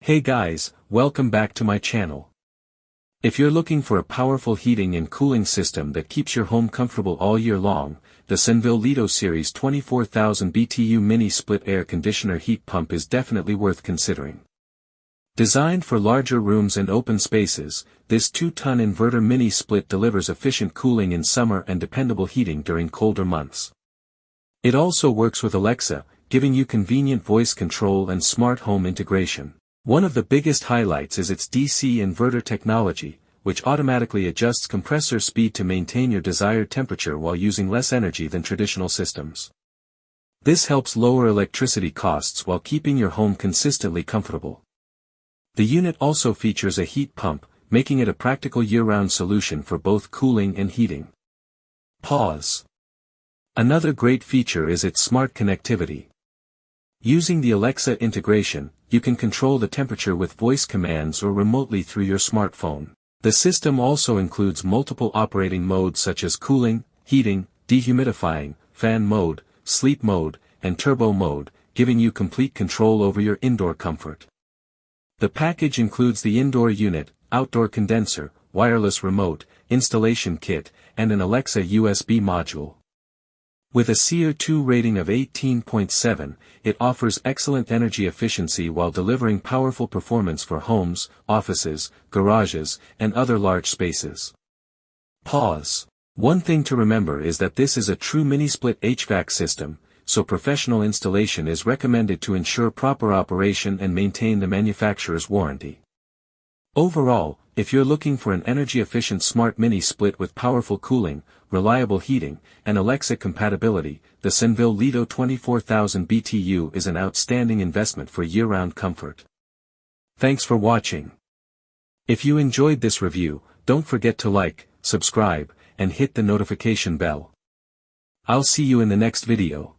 Hey guys, welcome back to my channel. If you're looking for a powerful heating and cooling system that keeps your home comfortable all year long, the Senvill Lido Series 24,000 BTU Mini Split Air Conditioner Heat Pump is definitely worth considering. Designed for larger rooms and open spaces, this 2-ton inverter mini split delivers efficient cooling in summer and dependable heating during colder months. It also works with Alexa, giving you convenient voice control and smart home integration. One of the biggest highlights is its DC inverter technology, which automatically adjusts compressor speed to maintain your desired temperature while using less energy than traditional systems. This helps lower electricity costs while keeping your home consistently comfortable. The unit also features a heat pump, making it a practical year-round solution for both cooling and heating. Another great feature is its smart connectivity. Using the Alexa integration, you can control the temperature with voice commands or remotely through your smartphone. The system also includes multiple operating modes such as cooling, heating, dehumidifying, fan mode, sleep mode, and turbo mode, giving you complete control over your indoor comfort. The package includes the indoor unit, outdoor condenser, wireless remote, installation kit, and an Alexa USB module. With a CO2 rating of 18.7, it offers excellent energy efficiency while delivering powerful performance for homes, offices, garages, and other large spaces. One thing to remember is that this is a true mini-split HVAC system, so professional installation is recommended to ensure proper operation and maintain the manufacturer's warranty. Overall, if you're looking for an energy-efficient smart mini-split with powerful cooling, reliable heating, and Alexa compatibility, the Senvill Lido 24,000 BTU is an outstanding investment for year-round comfort. Thanks for watching. If you enjoyed this review, don't forget to like, subscribe, and hit the notification bell. I'll see you in the next video.